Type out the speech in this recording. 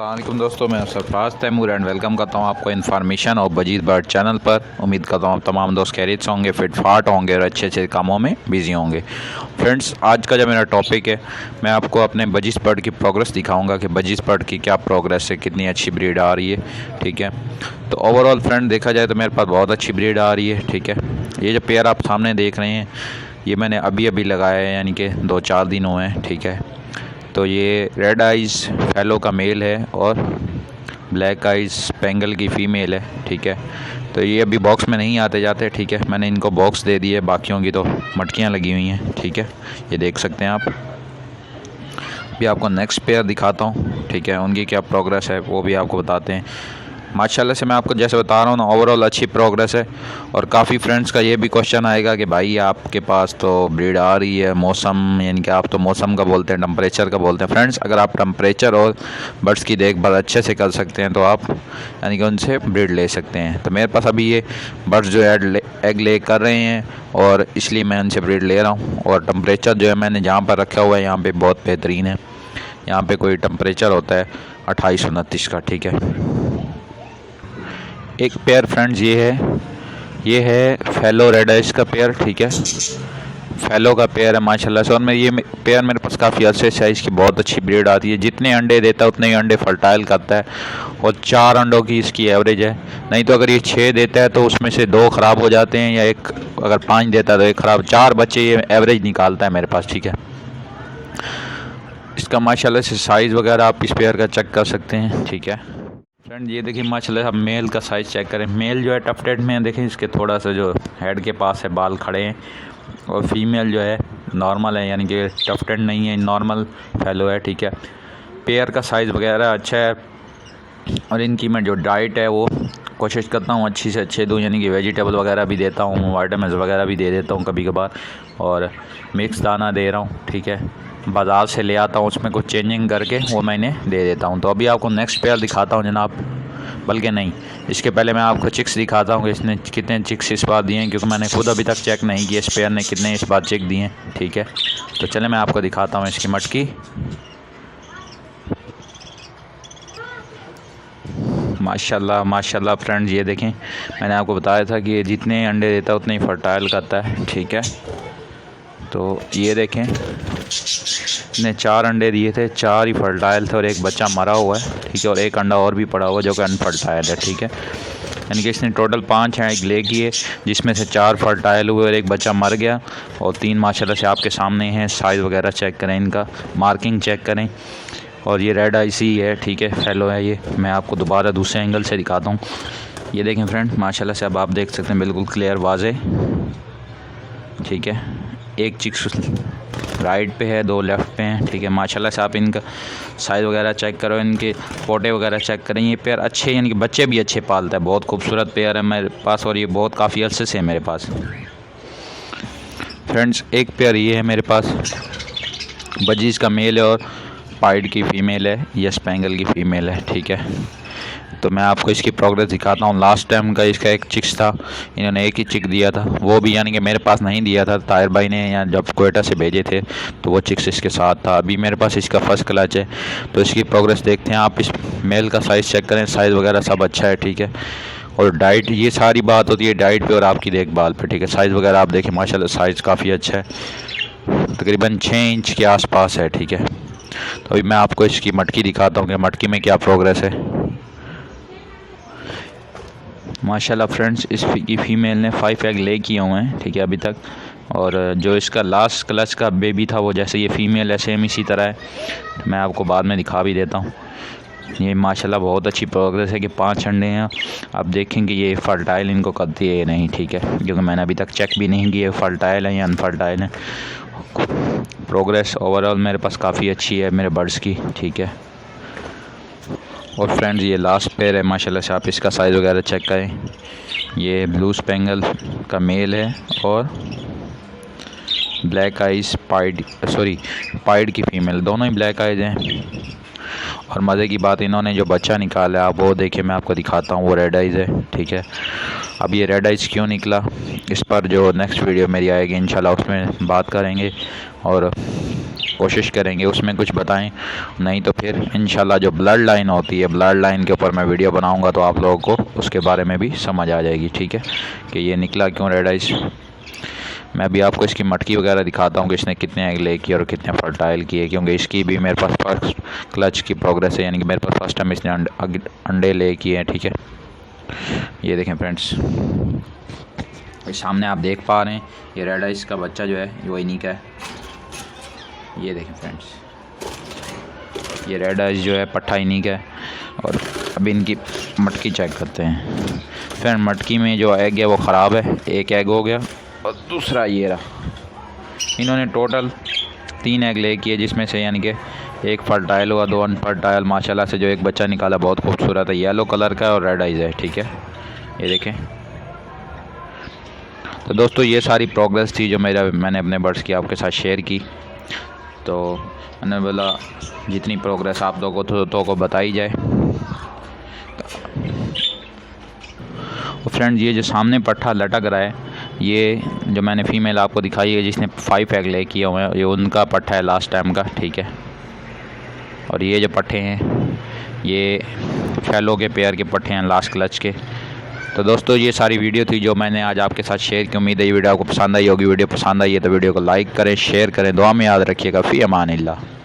अस्सलाम वालेकुम दोस्तों, मैं सरफराज तैमूर एंड वेलकम करता हूं आपको इन्फॉर्मेशन और बजीज़ बर्ड चैनल पर। उम्मीद करता हूं तमाम दोस्त खैरियत से होंगे, फिट फाट होंगे और अच्छे अच्छे कामों में बिजी होंगे। फ्रेंड्स, आज का जो मेरा टॉपिक है, मैं आपको अपने बजीज़ बर्ड की प्रोग्रेस दिखाऊंगा कि बजीज़ बर्ड की क्या प्रोग्रेस है, कितनी अच्छी ब्रीड आ रही है। ठीक है, तो ओवरऑल फ्रेंड देखा जाए तो मेरे पास बहुत अच्छी ब्रीड आ रही है। ठीक है, ये जो पेयर आप सामने देख रहे हैं, ये मैंने अभी अभी लगाया है, यानी कि 2-4 दिन हुए हैं। ठीक है, तो ये रेड आइज़ फैलो का मेल है और ब्लैक आइज़ स्पेंगल की फ़ीमेल है। ठीक है, तो ये अभी बॉक्स में नहीं आते जाते। ठीक है, मैंने इनको बॉक्स दे दिए, बाकियों की तो मटकियाँ लगी हुई हैं। ठीक है, ये देख सकते हैं आप। अभी आपको नेक्स्ट पेयर दिखाता हूँ। ठीक है, उनकी क्या प्रोग्रेस है वो भी आपको बताते हैं। माशाल्लाह से मैं आपको जैसे बता रहा हूँ ना, ओवरऑल अच्छी प्रोग्रेस है। और काफ़ी फ्रेंड्स का ये भी क्वेश्चन आएगा कि भाई आपके पास तो ब्रीड आ रही है, मौसम यानी कि आप तो मौसम का बोलते हैं, टेम्परेचर का बोलते हैं। फ्रेंड्स, अगर आप टेम्परेचर और बर्ड्स की देखभाल अच्छे से कर सकते हैं तो आप यानी कि उनसे ब्रीड ले सकते हैं। तो मेरे पास अभी ये बर्ड्स जो एग ले कर रहे हैं और इसलिए मैं उनसे ब्रीड ले रहा हूँ। और टेम्परेचर जो है मैंने जहाँ पर रखा हुआ है यहाँ पर बहुत बेहतरीन है। यहाँ पर कोई टेम्परेचर होता है 28-29 का। ठीक है, एक पेयर फ्रेंड्स ये है फैलो रेड आइज का पेयर। ठीक है, फैलो का पेयर है माशाल्लाह से। और मैं ये पेयर मेरे पास काफ़ी अच्छे साइज़ की बहुत अच्छी ब्रीड आती है। जितने अंडे देता है उतने ही अंडे फर्टाइल करता है और 4 अंडों की इसकी एवरेज है। नहीं तो अगर ये 6 देता है तो उसमें से 2 ख़राब हो जाते हैं, या एक अगर 5 देता है तो 1 ख़राब। 4 बच्चे ये एवरेज निकालता है मेरे पास। ठीक है, इसका माशाल्लाह से साइज़ वगैरह आप इस पेयर का चेक कर सकते हैं। ठीक है फ्रेंड, ये देखिए माशाल्लाह आप मेल का साइज़ चेक करें। मेल जो है टफ्टेड में देखें, इसके थोड़ा सा जो हेड के पास है बाल खड़े हैं। और फीमेल जो है नॉर्मल है, यानी कि टफ्टेड नहीं है, नॉर्मल फैलो है। ठीक है, पेयर का साइज़ वगैरह अच्छा है। और इनकी मैं जो डाइट है वो कोशिश करता हूँ अच्छी से अच्छे दूँ, यानी कि वेजिटेबल वगैरह भी देता हूँ, वाइटामिन वगैरह भी दे देता हूँ कभी कभार, और मिक्स दाना दे रहा हूँ। ठीक है, बाज़ार से ले आता हूँ, उसमें कुछ चेंजिंग करके वो मैंने दे देता हूँ। तो अभी आपको नेक्स्ट पेयर दिखाता हूँ जनाब, बल्कि नहीं, इसके पहले मैं आपको चिक्स दिखाता हूँ कि इसने कितने चिक्स इस बार दिए हैं, क्योंकि मैंने खुद अभी तक चेक नहीं किया इस पेयर ने कितने इस बार चिक दिए हैं। ठीक है, तो चले मैं आपको दिखाता हूँ इसकी मटकी। माशाल्लाह माशाल्लाह फ्रेंड्स, ये देखें, मैंने आपको बताया था कि जितने अंडे देता है उतने ही फर्टाइल करता है। ठीक है, तो ये देखें, इसने 4 अंडे दिए थे, 4 ही फर्टाइल थे और एक बच्चा मरा हुआ है। ठीक है, और एक अंडा और भी पड़ा हुआ जो कि अनफर्टाइल है। ठीक है, यानी कि इसने टोटल 5 हैं एग ले किए, जिसमें से 4 फर्टाइल हुए और एक बच्चा मर गया, और 3 माशाल्लाह से आपके सामने हैं। साइज़ वगैरह चेक करें, इनका मार्किंग चेक करें। और ये रेड आई सी है। ठीक है, फैलो है ये। मैं आपको दोबारा दूसरे एंगल से दिखाता हूँ। ये देखें फ्रेंड, माशाल्लाह से अब आप देख सकते हैं बिल्कुल क्लियर वाज़े। ठीक है, एक चिक्स राइट पे है, 2 लेफ़्ट पे हैं। ठीक है, माशाल्लाह से आप इनका साइज़ वगैरह चेक करो, इनके पोटे वगैरह चेक करें। ये पेयर अच्छे, यानी कि बच्चे भी अच्छे पालता है। बहुत खूबसूरत पेयर है मेरे पास, और ये बहुत काफ़ी अरसे से है मेरे पास। फ्रेंड्स, एक पेयर ये है मेरे पास, बजीज़ का मेल है और पाइड की फ़ीमेल है, या स्पेंगल की फ़ीमेल है। ठीक है, तो मैं आपको इसकी प्रोग्रेस दिखाता हूँ। लास्ट टाइम का इसका एक चिक्स था, इन्होंने एक ही चिक दिया था, वो भी यानी कि मेरे पास नहीं दिया था, ताहिर भाई ने या जब कोयटा से भेजे थे तो वो चिक्स इसके साथ था। अभी मेरे पास इसका फर्स्ट क्लच है, तो इसकी प्रोग्रेस देखते हैं। आप इस मेल का साइज़ चेक करें, साइज़ वगैरह सब अच्छा है। ठीक है, और डाइट, ये सारी बात होती है डाइट पे और आपकी देखभाल पे। ठीक है, साइज़ वगैरह आप देखें, माशाल्लाह साइज़ काफ़ी अच्छा है, तकरीबन 6 इंच के आसपास है। ठीक है, तो अभी मैं आपको इसकी मटकी दिखाता हूँ कि मटकी में क्या प्रोग्रेस है। माशाल्लाह फ्रेंड्स, इस की फ़ीमेल ने 5 एग ले किए हुए हैं। ठीक है, अभी तक। और जो इसका लास्ट क्लच का बेबी था, वो जैसे ये फ़ीमेल है सेम इसी तरह है। तो मैं आपको बाद में दिखा भी देता हूँ। ये माशाल्लाह बहुत अच्छी प्रोग्रेस है कि 5 अंडे हैं। आप देखेंगे ये फर्टाइल इनको करती है या नहीं। ठीक है, क्योंकि मैंने अभी तक चेक भी नहीं किया फर्टाइल है या अनफर्टाइल है। प्रोग्रेस ओवरऑल मेरे पास काफ़ी अच्छी है मेरे बर्ड्स की। ठीक है, और फ्रेंड्स, ये लास्ट पेयर है, माशाल्लाह से आप इसका साइज़ वगैरह चेक करें। ये ब्लू स्पेंगल का मेल है और ब्लैक आइज़ पाइड की फ़ीमेल, दोनों ही ब्लैक आइज़ हैं। और मज़े की बात, इन्होंने जो बच्चा निकाला है आप वो देखिए, मैं आपको दिखाता हूँ, वो रेड आइज़ है। ठीक है, अब ये रेड आइज़ क्यों निकला, इस पर जो नेक्स्ट वीडियो मेरी आएगी इंशाल्लाह उसमें बात करेंगे और कोशिश करेंगे उसमें कुछ बताएं। नहीं तो फिर इंशाल्लाह जो ब्लड लाइन होती है, ब्लड लाइन के ऊपर मैं वीडियो बनाऊंगा तो आप लोगों को उसके बारे में भी समझ आ जाएगी, ठीक है, कि ये निकला क्यों रेड आइज। मैं भी आपको इसकी मटकी वगैरह दिखाता हूँ कि इसने कितने एग ले किए और कितने फर्टाइल किए, क्योंकि इसकी भी मेरे पास फर्स्ट क्लच की प्रोग्रेस है, यानी कि मेरे पास फर्स्ट टाइम इसने अंडे ले किए हैं, ठीक है। ये देखें फ्रेंड्स, सामने आप देख पा रहे हैं ये रेड आइज का बच्चा जो है वो इन्हीं का है। ये देखें फ्रेंड्स, ये रेड आइज जो है पट्ठा इन्हीं का है। और अभी इनकी मटकी चेक करते हैं। फ्रेंड मटकी में जो एग है वो ख़राब है, एक एग हो गया और दूसरा ये रहा। इन्होंने टोटल 3 एग ले किए, जिसमें से यानी कि एक फर्टाइल हुआ, 2 अनफर्टाइल। माशाल्लाह से जो एक बच्चा निकाला बहुत खूबसूरत है, येलो कलर का और रेड आइज है, ठीक है। ये देखें। तो दोस्तों ये सारी प्रोग्रेस थी जो मैंने अपने बर्ड्स की आपके साथ शेयर की। तो मैंने बोला जितनी प्रोग्रेस आप लोगों को बताई जाए। तो फ्रेंड्स ये जो सामने पट्ठा लटक रहा है, ये जो मैंने फ़ीमेल आपको दिखाई है जिसने 5 एग ले किए हुए हैं, ये उनका पट्ठा है लास्ट टाइम का, ठीक है। और ये जो पट्ठे हैं ये फैलो के पेयर के पट्ठे हैं लास्ट क्लच के। तो दोस्तों ये सारी वीडियो थी जो मैंने आज आपके साथ शेयर की। उम्मीद है ये वीडियो आपको पसंद आई होगी। वीडियो पसंद आई है तो वीडियो को लाइक करें, शेयर करें, दुआ में याद रखिएगा। फ़ी अमान अल्लाह।